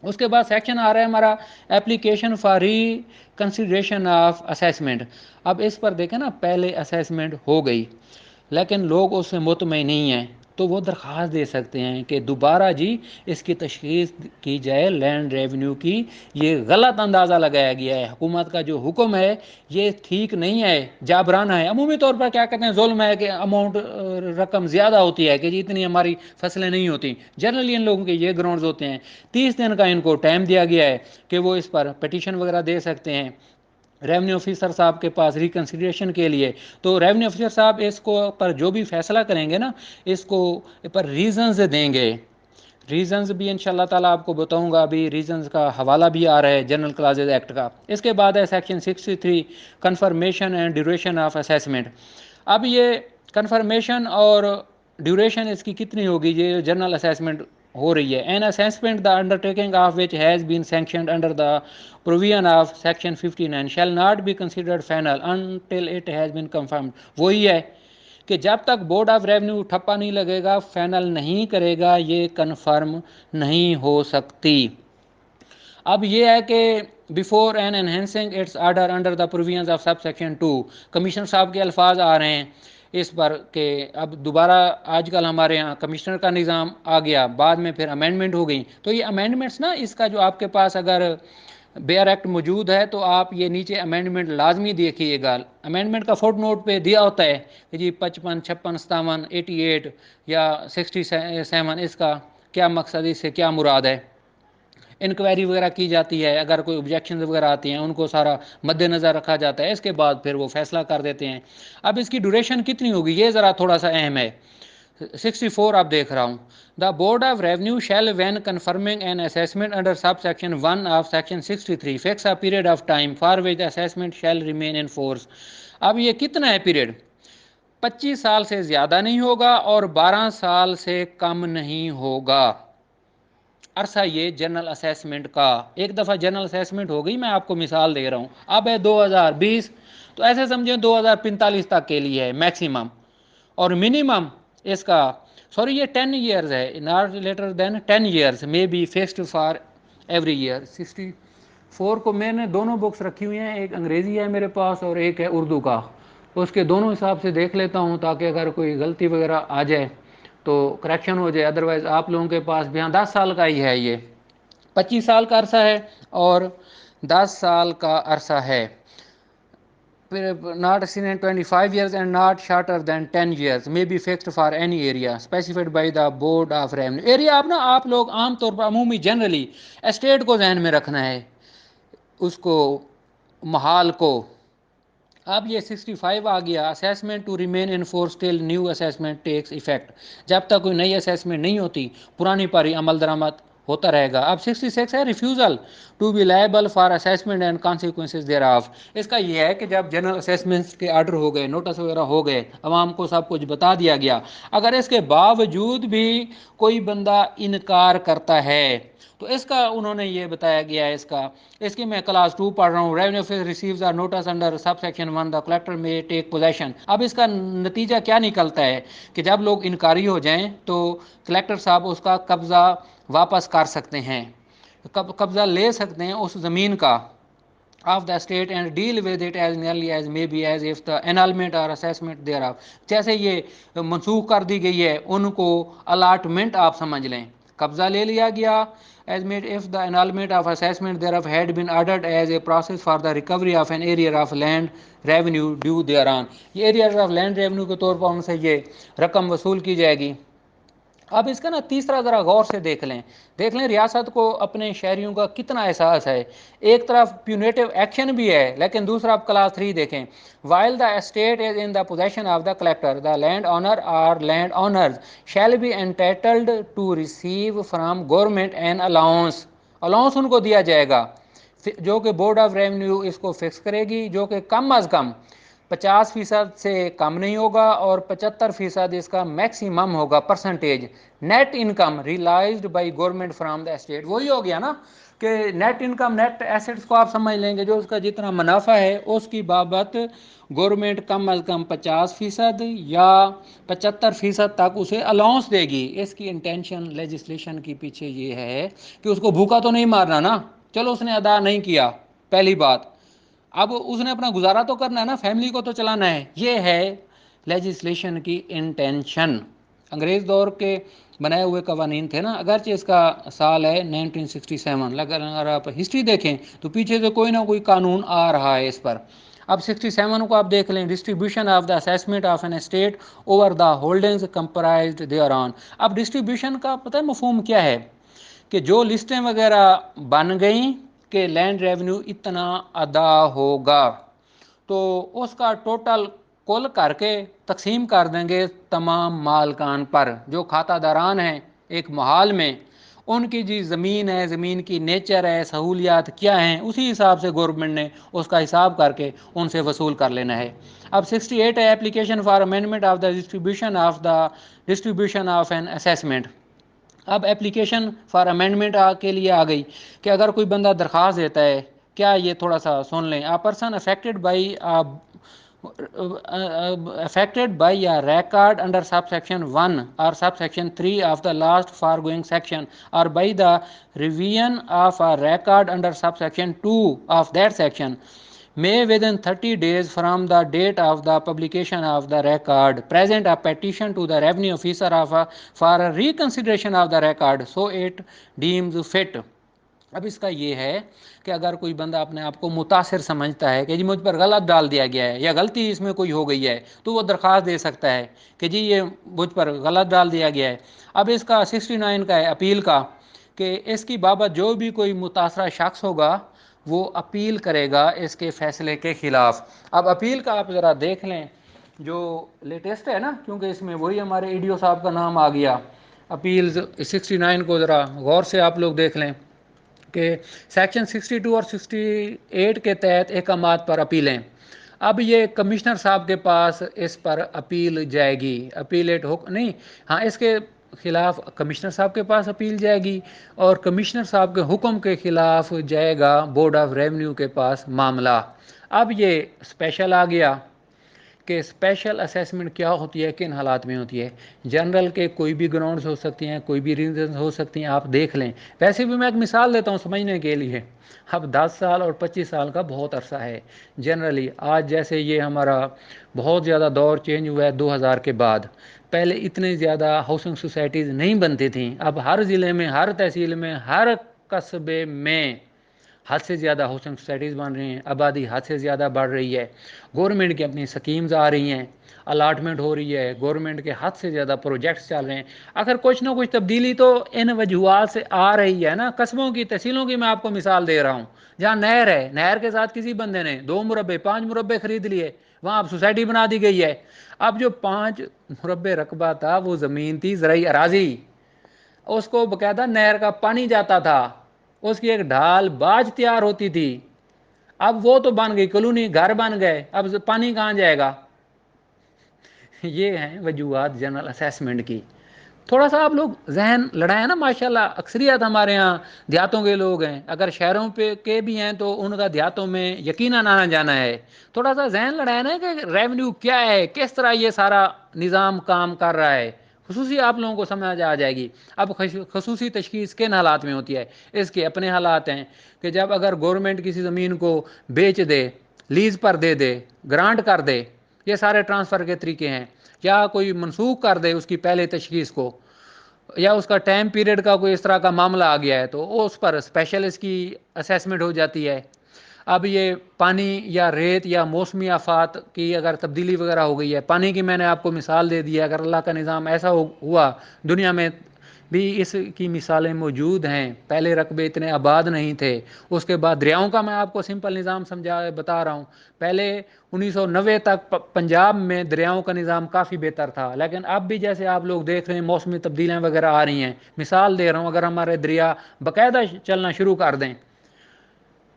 اس کے بعد سیکشن آ رہا ہے ہمارا application for reconsideration of assessment. اب اس پر دیکھیں نا، پہلے اسیسمنٹ ہو گئی لیکن لوگ اس سے مطمئن نہیں ہیں، تو وہ درخواست دے سکتے ہیں کہ دوبارہ جی اس کی تشخیص کی جائے لینڈ ریونیو کی، یہ غلط اندازہ لگایا گیا ہے، حکومت کا جو حکم ہے یہ ٹھیک نہیں ہے، جابرانہ ہے۔ عمومی طور پر کیا کہتے ہیں، ظلم ہے کہ اماؤنٹ رقم زیادہ ہوتی ہے کہ جی اتنی ہماری فصلیں نہیں ہوتی، جنرلی ان لوگوں کے یہ گراؤنڈز ہوتے ہیں۔ 30 دن کا ان کو ٹائم دیا گیا ہے کہ وہ اس پر پٹیشن وغیرہ دے سکتے ہیں ریونیو آفیسر صاحب کے پاس ریکنسیڈریشن کے لیے۔ تو ریونیو آفیسر صاحب اس کو پر جو بھی فیصلہ کریں گے نا، اس کو پر ریزنز دیں گے، ریزنز بھی ان شاء اللہ تعالیٰ آپ کو بتاؤں گا، ابھی ریزنز کا حوالہ بھی آ رہا ہے جنرل کلازز ایکٹ کا۔ اس کے بعد ہے section 63 confirmation and duration of assessment. اب یہ کنفرمیشن اور ڈیوریشن اس کی کتنی ہوگی، یہ جنرل اسیسمنٹ ہو رہی ہے۔ An assessment the undertaking of which has been sanctioned under the provision of section 59 shall not be considered final until it has been confirmed. وہی ہے کہ جب تک بورڈ آف ریونیو ٹھپا نہیں لگے گا، فائنل نہیں کرے گا، یہ کنفرم نہیں ہو سکتی۔ اب یہ ہے کہ before an enhancing its order under the provisions of sub section 2، commissioner صاحب کے الفاظ آ رہے ہیں اس پر کہ اب دوبارہ آج کل ہمارے ہاں کمشنر کا نظام آ گیا، بعد میں پھر امینڈمنٹ ہو گئی، تو یہ امینڈمنٹس نا، اس کا جو آپ کے پاس اگر بیئر ایکٹ موجود ہے تو آپ یہ نیچے امینڈمنٹ لازمی دیکھیے گا۔ امینڈمنٹ کا فوٹ نوٹ پہ دیا ہوتا ہے کہ جی 55، 56، 57، 88 یا 67، اس کا کیا مقصد، اس سے کیا مراد ہے۔ انکوائری وغیرہ کی جاتی ہے، اگر کوئی اوبجیکشن وغیرہ آتی ہیں ان کو سارا مد نظر رکھا جاتا ہے، اس کے بعد پھر وہ فیصلہ کر دیتے ہیں۔ اب اس کی ڈیوریشن کتنی ہوگی، یہ ذرا تھوڑا سا اہم ہے۔ 64 آپ دیکھ رہا ہوں، the board of revenue shall when confirming an assessment under sub section 1 of section 63 fix a period of time for which the assessment shall remain in force. اب یہ کتنا ہے پیریڈ، 25 سال سے زیادہ نہیں ہوگا اور 12 سال سے کم نہیں ہوگا عرصہ یہ جنرل اسیسمنٹ کا۔ ایک دفعہ جنرل اسیسمنٹ ہو گئی، میں آپ کو مثال دے رہا ہوں، اب ہے 2020، تو ایسے سمجھیں 2045 تک کے لیے ہے میکسیمم، اور منیمم اس کا سوری یہ 10 ایئرز ہے، not later than 10 years may be fixed for every year. 64 کو میں نے دونوں بکس رکھی ہوئی ہیں، ایک انگریزی ہے میرے پاس اور ایک ہے اردو کا، اس کے دونوں حساب سے دیکھ لیتا ہوں تاکہ اگر کوئی غلطی وغیرہ آ جائے تو کریکشن ہو جائے، ادروائز آپ لوگوں کے پاس بھی ہاں 10 سال کا ہی ہے، یہ 25 سال کا عرصہ ہے اور 10 سال کا عرصہ ہے۔ not exceeding 25 years and not shorter than 10 years may be fixed for any area specified by the board of revenue۔ Area اب نا آپ لوگ عام طور پر عمومی جنرلی اسٹیٹ کو ذہن میں رکھنا ہے، اس کو محال کو۔ اب یہ 65 آ گیا، assessment to remain in force till new assessment takes effect, جب تک کوئی نئی اسیسمنٹ نہیں ہوتی پرانی پر ہی عمل درآمد ہوتا رہے گا۔ اب 66 ہے refusal to be liable for assessment and consequences thereof. اس کا یہ ہے کہ جب جنرل اسیسمنٹ کے آرڈر ہو گئے، نوٹس وغیرہ ہو گئے، عوام کو سب کچھ بتا دیا گیا، اگر اس کے باوجود بھی کوئی بندہ انکار کرتا ہے تو اس کا انہوں نے یہ بتایا گیا ہے، اس کی میں کلاس 2 پڑھ رہا ہوں، ریونیو آفیسر ریسیوز آ نوٹس انڈر سب سیکشن 1 دا کلیکٹر میں ٹیک پوزیشن۔ اب اس کا نتیجہ کیا نکلتا ہے کہ جب لوگ انکاری ہو جائیں تو کلیکٹر صاحب اس کا قبضہ واپس کر سکتے ہیں، قبضہ لے سکتے ہیں اس زمین کا of the estate and deal with it as nearly as may be as if the annulment or assessment their of. جیسے یہ منسوخ کر دی گئی ہے، ان کو الاٹمنٹ آپ سمجھ لیں، قبضہ لے لیا گیا as made if the annulment of assessment thereof had been ordered as a process for the recovery of an area of land revenue due thereon۔ یہ area of land revenue کے طور پر ان سے یہ رقم وصول کی جائے گی۔ اب اس کا نا تیسرا ذرا غور سے دیکھ لیں ریاست کو اپنے شہریوں کا کتنا احساس ہے. ایک طرف پیونیٹو ایکشن بھی ہے لیکن دوسرا آپ کلاس 3 دیکھیں. While the estate is in the position of the collector the land owner or land owners shall be entitled to receive from government an allowance. Allowance ان کو دیا جائے گا جو کہ بورڈ آف ریونیو اس کو فکس کرے گی، جو کہ کم از کم 50% سے کم نہیں ہوگا اور 75% اس کا میکسیمم ہوگا percentage. Net income realised by government from the state, وہی ہو گیا نا کہ نیٹ انکم نیٹ ایسٹس کو آپ سمجھ لیں گے جو اس کا جتنا منافع ہے اس کی بابت گورنمنٹ کم از کم 50% یا 75% تک اسے الاؤنس دے گی. اس کی انٹینشن لیجسلیشن کی پیچھے یہ ہے کہ اس کو بھوکا تو نہیں مارنا نا. چلو اس نے ادا نہیں کیا، پہلی بات، اب اس نے اپنا گزارا تو کرنا ہے نا، فیملی کو تو چلانا ہے. یہ ہے لیجسلیشن کی انٹینشن. انگریز دور کے بنائے ہوئے قوانین تھے نا، اگرچہ اس کا سال ہے 1967، اگر آپ ہسٹری دیکھیں تو پیچھے سے کوئی نہ کوئی قانون آ رہا ہے اس پر. اب 67 کو آپ دیکھ لیں، distribution of the assessment of an estate over the holdings comprised thereon. اب ڈسٹریبیوشن کا پتہ ہے مفہوم کیا ہے؟ کہ جو لسٹیں وغیرہ بن گئیں کہ لینڈ ریونیو اتنا ادا ہوگا تو اس کا ٹوٹل کل کر کے تقسیم کر دیں گے تمام مالکان پر جو کھاتہ داران ہیں ایک محال میں. ان کی جی زمین ہے، زمین کی نیچر ہے، سہولیات کیا ہیں، اسی حساب سے گورنمنٹ نے اس کا حساب کر کے ان سے وصول کر لینا ہے. اب 68 ہے application for amendment of the distribution of an assessment. اب اپلیکیشن فار امینڈمنٹ کے لیے آ گئی کہ اگر کوئی بندہ درخواست دیتا ہے، کیا یہ تھوڑا سا سن لیں. A person affected by a record under subsection 1 or subsection 3 of the last foregoing section or by the revision of a record under subsection 2 of that section may within 30 days from the date of the publication of the record present a petition to the revenue officer for a reconsideration of the record so it deems fit. اب اس کا یہ ہے کہ اگر کوئی بندہ اپنے آپ کو متاثر سمجھتا ہے کہ جی مجھ پر غلط ڈال دیا گیا ہے یا غلطی اس میں کوئی ہو گئی ہے تو وہ درخواست دے سکتا ہے کہ جی یہ مجھ پر غلط ڈال دیا گیا ہے. اب اس کا 69 کا ہے اپیل کا کہ اس کی بابت جو بھی کوئی متاثرہ شخص ہوگا وہ اپیل کرے گا اس کے فیصلے کے خلاف. اب اپیل کا آپ ذرا دیکھ لیں جو لیٹسٹ ہے نا، کیونکہ اس میں وہی ہمارے ایڈیو صاحب کا نام آ گیا. اپیلز 69 کو ذرا غور سے آپ لوگ دیکھ لیں کہ سیکشن 62 اور 68 کے تحت احکامات پر اپیلیں. اب یہ کمشنر صاحب کے پاس اس پر اپیل جائے گی، اپیلیٹ نہیں ہاں اس کے خلاف کمشنر صاحب کے پاس اپیل جائے گی اور کمشنر صاحب کے حکم کے خلاف جائے گا بورڈ آف ریونیو کے پاس معاملہ. اب یہ اسپیشل آ گیا کہ اسپیشل اسیسمنٹ کیا ہوتی ہے، کن حالات میں ہوتی ہے. جنرل کے کوئی بھی گراؤنڈز ہو سکتی ہیں، کوئی بھی ریزنز ہو سکتی ہیں، آپ دیکھ لیں. ویسے بھی میں ایک مثال دیتا ہوں سمجھنے کے لیے. اب 10 سال اور 25 سال کا بہت عرصہ ہے جنرلی. آج جیسے یہ ہمارا بہت زیادہ دور چینج ہوا ہے 2000 کے بعد. پہلے اتنے زیادہ ہاؤسنگ سوسائٹیز نہیں بنتی تھیں، اب ہر ضلع میں، ہر تحصیل میں، ہر قصبے میں حد سے زیادہ ہاؤسنگ سوسائٹیز بن رہی ہیں، آبادی حد سے زیادہ بڑھ رہی ہے. گورنمنٹ کی اپنی سکیمز آ رہی ہیں، الاٹمنٹ ہو رہی ہے، گورنمنٹ کے حد سے زیادہ پروجیکٹس چل رہے ہیں. اگر کچھ نہ کچھ تبدیلی تو ان وجوہات سے آ رہی ہے نا. قصبوں کی تحصیلوں کی میں آپ کو مثال دے رہا ہوں جہاں نہر ہے، نہر کے ساتھ کسی بندے نے 2 مربے 5 مربے خرید لیے، وہاں اب سوسائٹی بنا دی گئی ہے. اب جو 5 مربے رقبہ تھا وہ زمین تھی زرعی اراضی، اس کو باقاعدہ نہر کا پانی جاتا تھا، اس کی ایک ڈھال باج تیار ہوتی تھی. اب وہ تو بن گئی کالونی، گھر بن گئے، اب پانی کہاں جائے گا. یہ ہیں وجوہات جنرل اسیسمنٹ کی. تھوڑا سا آپ لوگ ذہن لڑائیں نا، ماشاءاللہ اکثریت ہمارے ہاں دیہاتوں کے لوگ ہیں، اگر شہروں پہ کے بھی ہیں تو ان کا دیہاتوں میں یقیناً آنا جانا ہے. تھوڑا سا ذہن لڑائیں نا کہ ریونیو کیا ہے، کس طرح یہ سارا نظام کام کر رہا ہے. خصوصی آپ لوگوں کو سمجھ آ جائے گی. اب خصوصی تشخیص کن حالات میں ہوتی ہے؟ اس کے اپنے حالات ہیں کہ جب اگر گورنمنٹ کسی زمین کو بیچ دے، لیز پر دے دے، گرانٹ کر دے، یہ سارے ٹرانسفر کے طریقے ہیں، یا کوئی منسوخ کر دے اس کی پہلے تشخیص کو، یا اس کا ٹائم پیریڈ کا کوئی اس طرح کا معاملہ آ گیا ہے تو اس پر اسپیشل اس کی اسیسمنٹ ہو جاتی ہے. اب یہ پانی یا ریت یا موسمی آفات کی اگر تبدیلی وغیرہ ہو گئی ہے، پانی کی میں نے آپ کو مثال دے دی ہے، اگر اللہ کا نظام ایسا ہوا، دنیا میں بھی اس کی مثالیں موجود ہیں، پہلے رقبے اتنے آباد نہیں تھے، اس کے بعد دریاؤں کا میں آپ کو سمپل نظام بتا رہا ہوں، پہلے 1990 تک پنجاب میں دریاؤں کا نظام کافی بہتر تھا، لیکن اب بھی جیسے آپ لوگ دیکھ رہے ہیں موسمی تبدیلیاں وغیرہ آ رہی ہیں، مثال دے رہا ہوں، اگر ہمارے دریا باقاعدہ چلنا شروع کر دیں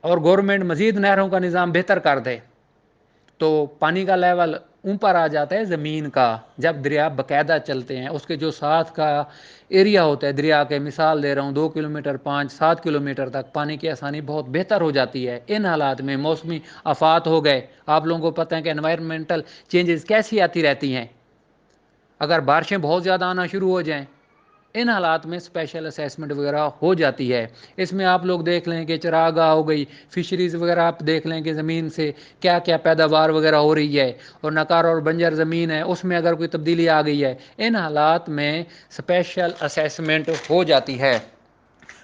اور گورنمنٹ مزید نہروں کا نظام بہتر کر دے تو پانی کا لیول اوپر آ جاتا ہے زمین کا، جب دریا باقاعدہ چلتے ہیں، اس کے جو ساتھ کا ایریا ہوتا ہے دریا کے، مثال دے رہا ہوں 2 کلومیٹر 5 7 کلومیٹر تک پانی کی آسانی بہت بہتر ہو جاتی ہے۔ ان حالات میں موسمی آفات ہو گئے، آپ لوگوں کو پتہ ہے کہ انوائرمنٹل چینجز کیسی آتی رہتی ہیں، اگر بارشیں بہت زیادہ آنا شروع ہو جائیں، ان حالات میں اسپیشل اسیسمنٹ وغیرہ ہو جاتی ہے۔ اس میں آپ لوگ دیکھ لیں کہ چراگاہ ہو گئی، فشریز وغیرہ آپ دیکھ لیں کہ زمین سے کیا کیا پیداوار وغیرہ ہو رہی ہے، اور ناکار اور بنجر زمین ہے اس میں اگر کوئی تبدیلی آ گئی ہے، ان حالات میں اسپیشل اسیسمنٹ ہو جاتی ہے۔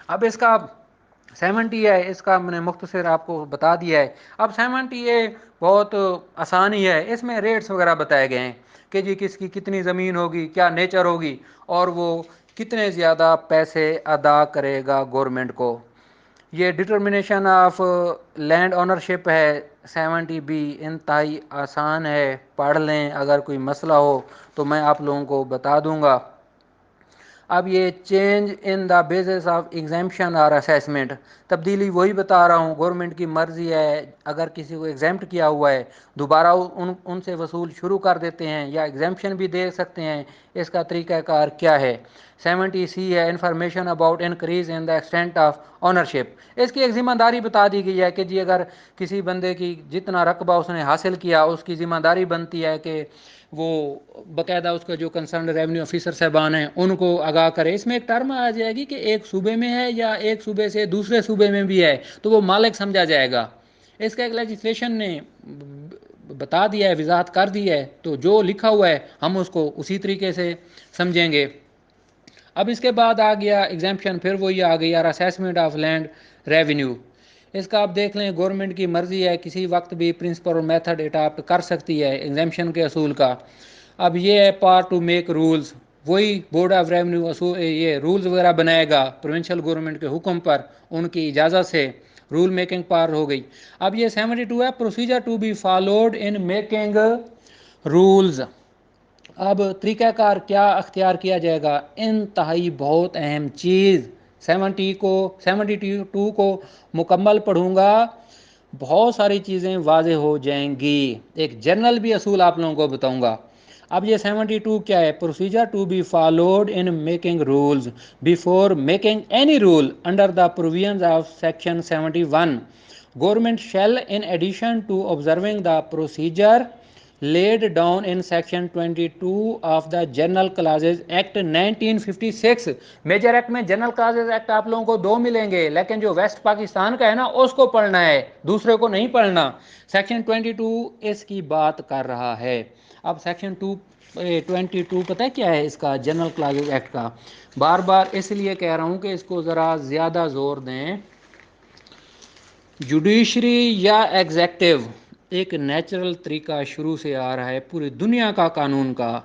اب اس کا 70 ہے، اس کا میں نے مختصر آپ کو بتا دیا ہے۔ اب 70 بہت آسان ہی ہے، اس میں ریٹس وغیرہ بتائے گئے ہیں کہ جی کس کی کتنی زمین ہوگی، کیا نیچر ہوگی، اور وہ کتنے زیادہ پیسے ادا کرے گا گورنمنٹ کو۔ یہ ڈٹرمنیشن آف لینڈ اونرشپ ہے 70B، انتہائی آسان ہے، پڑھ لیں، اگر کوئی مسئلہ ہو تو میں آپ لوگوں کو بتا دوں گا۔ اب یہ change in the basis of exemption or assessment, تبدیلی وہی بتا رہا ہوں، گورنمنٹ کی مرضی ہے، اگر کسی کو ایگزیمپٹ کیا ہوا ہے دوبارہ ان سے وصول شروع کر دیتے ہیں، یا ایگزیمپشن بھی دے سکتے ہیں۔ اس کا طریقہ کار کیا ہے؟ 70C ہے، information about increase in the extent of ownership. اس کی ایک ذمہ داری بتا دی گئی ہے کہ جی اگر کسی بندے کی جتنا رقبہ اس نے حاصل کیا، اس کی ذمہ داری بنتی ہے کہ وہ باقاعدہ اس کا جو کنسرنڈ ریونیو آفیسر صاحبان ہیں ان کو آگاہ کرے۔ اس میں ایک ٹرم آ جائے گی کہ ایک صوبے میں ہے یا ایک صوبے سے دوسرے صوبے میں بھی ہے تو وہ مالک سمجھا جائے گا۔ اس کا ایک لیجسلیشن نے بتا دیا ہے، وضاحت کر دی ہے، تو جو لکھا ہوا ہے ہم اس کو اسی طریقے سے سمجھیں گے۔ اب اس کے بعد آ گیا ایگزیمپشن، پھر وہی آ گئی یار اسیسمنٹ آف لینڈ ریونیو۔ اس کا آپ دیکھ لیں، گورنمنٹ کی مرضی ہے، کسی وقت بھی پرنسپل اور میتھڈ اڈاپٹ کر سکتی ہے ایگزیمپشن کے اصول کا۔ اب یہ ہے پار ٹو میک رولز، وہی بورڈ آف ریونیو یہ رولز وغیرہ بنائے گا پروونشل گورنمنٹ کے حکم پر، ان کی اجازت سے رول میکنگ پار ہو گئی۔ اب یہ 72 ہے، procedure to be followed in making rules. اب طریقہ کار کیا اختیار کیا جائے گا؟ انتہائی بہت اہم چیز، 72 کو مکمل پڑھوں گا، بہت ساری چیزیں واضح ہو جائیں گی، ایک جنرل بھی اصول آپ لوگوں کو بتاؤں گا۔ اب یہ 72 کیا ہے؟ Procedure to be followed in making rules before making any rule under the provisions of section 71 government shall in addition to observing the procedure laid down in section 22 of the General Clauses Act 1956۔ Major act میں general clauses act آپ لوگوں کو 2 ملیں گے، لیکن جو waste Pakistan کا ہے نا اس کو پڑھنا ہے، دوسرے کو نہیں پڑھنا۔ سیکشن 22 اس کی بات کر رہا ہے۔ اب سیکشن 22 پتہ ہے کیا ہے اس کا؟ جنرل کلاسز ایکٹ کا، بار بار اس لیے کہہ رہا ہوں کہ اس کو ذرا زیادہ زور دیں۔ جوڈیشری یا ایگزیکٹو ایک نیچرل طریقہ شروع سے آ رہا ہے پوری دنیا کا قانون کا،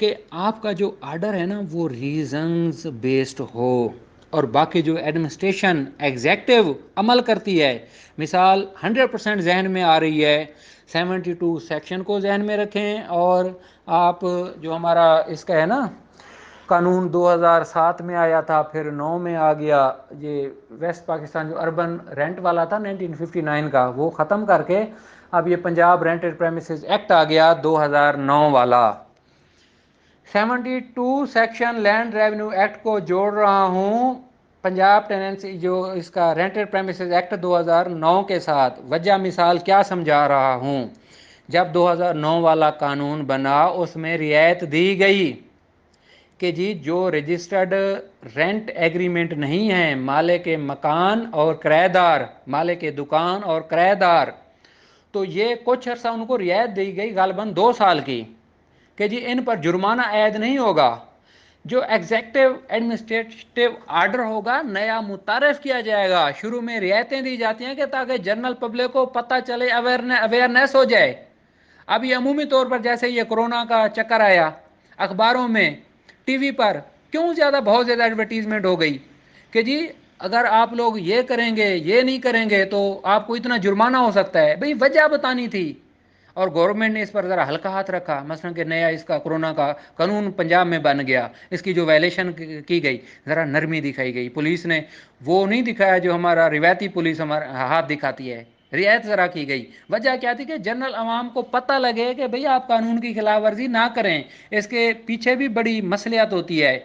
کہ آپ کا جو آرڈر ہے نا وہ ریزنز بیسڈ ہو، اور باقی جو ایڈمنسٹریشن ایگزیکٹو عمل کرتی ہے، مثال 100% ذہن میں آ رہی ہے، 72 سیکشن کو ذہن میں رکھیں، اور آپ جو ہمارا اس کا ہے نا قانون 2007 میں آیا تھا، پھر 9 میں آ گیا، یہ ویسٹ پاکستان جو اربن رینٹ والا تھا 1959 کا، وہ ختم کر کے اب یہ پنجاب رینٹڈ پریمیسز ایکٹ آ گیا 2009 والا۔ 72 سیکشن لینڈ ریونیو ایکٹ کو جوڑ رہا ہوں پنجاب ٹیننسی جو اس کا رینٹڈ پریمیسز ایکٹ 2009 کے ساتھ۔ وجہ مثال کیا سمجھا رہا ہوں؟ جب 2009 والا قانون بنا اس میں رعایت دی گئی کہ جی جو رجسٹرڈ رینٹ ایگریمنٹ نہیں ہیں، مالک مکان اور کرایہ دار، مالک دکان اور کرایہ دار، تو یہ کچھ عرصہ ان کو رعایت دی گئی، غالباً 2 سال کی، کہ جی ان پر جرمانہ عائد نہیں ہوگا، جو ایگزیکٹو ایڈمنسٹریٹو آرڈر ہوگا نیا متعارف کیا جائے گا. شروع میں رعایتیں دی جاتی ہیں کہ تاکہ جنرل پبلک کو پتہ چلے، اویئرنیس ہو جائے. اب یہ عمومی طور پر جیسے یہ کرونا کا چکر آیا، اخباروں میں، ٹی وی پر کیوں زیادہ بہت زیادہ ایڈورٹیزمنٹ ہو گئی کہ جی اگر آپ لوگ یہ کریں گے، یہ نہیں کریں گے تو آپ کو اتنا جرمانہ ہو سکتا ہے. بھئی وجہ بتانی تھی، اور گورنمنٹ نے اس پر ذرا ہلکا ہاتھ رکھا. مثلا کہ نیا اس کا کرونا کا قانون پنجاب میں بن گیا، اس کی جو وائلیشن کی گئی ذرا نرمی دکھائی گئی. پولیس نے وہ نہیں دکھایا جو ہمارا روایتی پولیس ہمارا ہاتھ دکھاتی ہے، رعایت ذرا کی گئی. وجہ کیا تھی کہ جنرل عوام کو پتہ لگے کہ بھئی آپ قانون کی خلاف ورزی نہ کریں. اس کے پیچھے بھی بڑی مصلحت ہوتی ہے.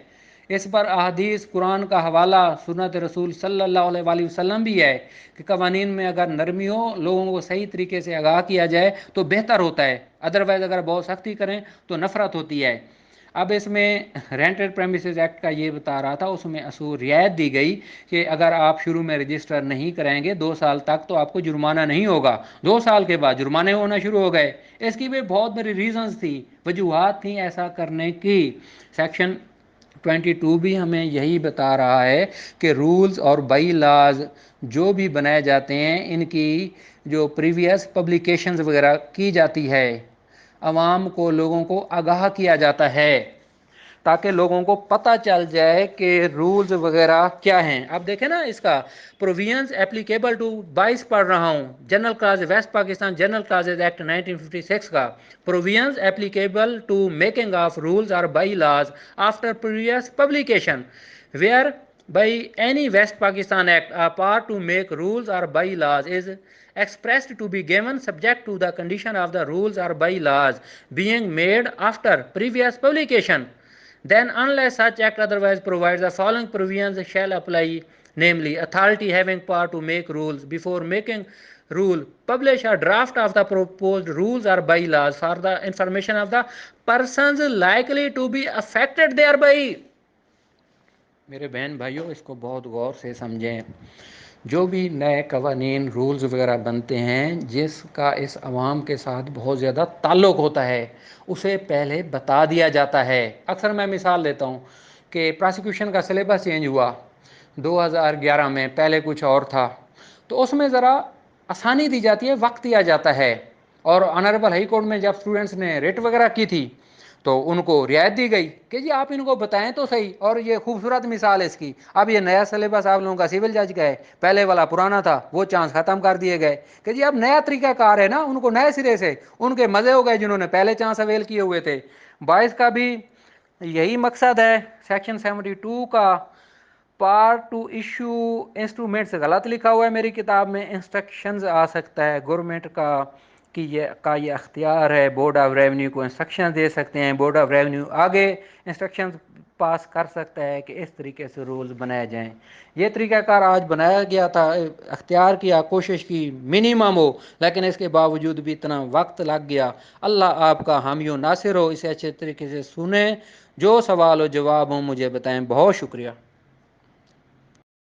اس پر احادیث قرآن کا حوالہ سنت رسول صلی اللہ علیہ وآلہ وسلم بھی ہے کہ قوانین میں اگر نرمی ہو، لوگوں کو صحیح طریقے سے آگاہ کیا جائے تو بہتر ہوتا ہے. ادروائز اگر بہت سختی کریں تو نفرت ہوتی ہے. اب اس میں رینٹڈ پریمیسز ایکٹ کا یہ بتا رہا تھا، اس میں اصول رعایت دی گئی کہ اگر آپ شروع میں رجسٹر نہیں کریں گے 2 سال تک تو آپ کو جرمانہ نہیں ہوگا. 2 سال کے بعد جرمانے ہونا شروع ہو گئے. اس کی بھی بہت بڑی ریزنز تھی، وجوہات تھیں ایسا کرنے کی. سیکشن 22 بھی ہمیں یہی بتا رہا ہے کہ رولز اور بائی لاز جو بھی بنائے جاتے ہیں ان کی جو پریویس پبلیکیشنز وغیرہ کی جاتی ہے، عوام کو، لوگوں کو آگاہ کیا جاتا ہے تاکہ لوگوں کو پتہ چل جائے کہ رولز وغیرہ کیا ہیں. اب دیکھیں نا اس کا پروویژنز اپلیکیبل ٹو 22 پڑھ رہا ہوں، general clause West Pakistan general clauses act 1956 کا. Provisions applicable to making of rules or bylaws after previous publication where by any West Pakistan Act a power to make rules or by laws is expressed to be given subject to the condition of the rules or by laws being made after previous publication. Then unless such act otherwise provides, the following provisions shall apply, namely authority having power to make rules before making rule publish a draft of the proposed rules or by laws for the information of the persons likely to be affected thereby. میرے بہن بھائیوں اس کو بہت غور سے سمجھیں. جو بھی نئے قوانین رولز وغیرہ بنتے ہیں جس کا اس عوام کے ساتھ بہت زیادہ تعلق ہوتا ہے اسے پہلے بتا دیا جاتا ہے. اکثر میں مثال دیتا ہوں کہ پراسیکیوشن کا سلیبس چینج ہوا 2011 میں، پہلے کچھ اور تھا، تو اس میں ذرا آسانی دی جاتی ہے، وقت دیا جاتا ہے. اور آنریبل ہائی کورٹ میں جب اسٹوڈنٹس نے ریٹ وغیرہ کی تھی تو ان کو رعایت دی گئی کہ جی آپ ان کو بتائیں تو صحیح. اور یہ خوبصورت مثال ہے اس کی. اب یہ نیا سلیبس آپ لوگوں کا سول جج کا ہے، پہلے والا پرانا تھا، وہ چانس ختم کر دیے گئے کہ جی اب نیا طریقہ کار ہے نا، ان کو نئے سرے سے ان کے مزے ہو گئے جنہوں نے پہلے چانس اویل کیے ہوئے تھے. 22 کا بھی یہی مقصد ہے. سیکشن 72 کا پارٹ ٹو ایشو انسٹرومنٹس غلط لکھا ہوا ہے میری کتاب میں، انسٹرکشنز آ سکتا ہے گورنمنٹ کا یہ اختیار ہے، بورڈ آف ریونیو کو انسٹرکشن دے سکتے ہیں، بورڈ آف ریونیو آگے انسٹرکشن پاس کر سکتا ہے کہ اس طریقے سے رولز بنائے جائیں. یہ طریقہ کار آج بنایا گیا تھا، اختیار کیا، کوشش کی منیمم ہو، لیکن اس کے باوجود بھی اتنا وقت لگ گیا. اللہ آپ کا حامی و ناصر ہو. اسے اچھے طریقے سے سنیں، جو سوال و جواب ہوں مجھے بتائیں. بہت شکریہ.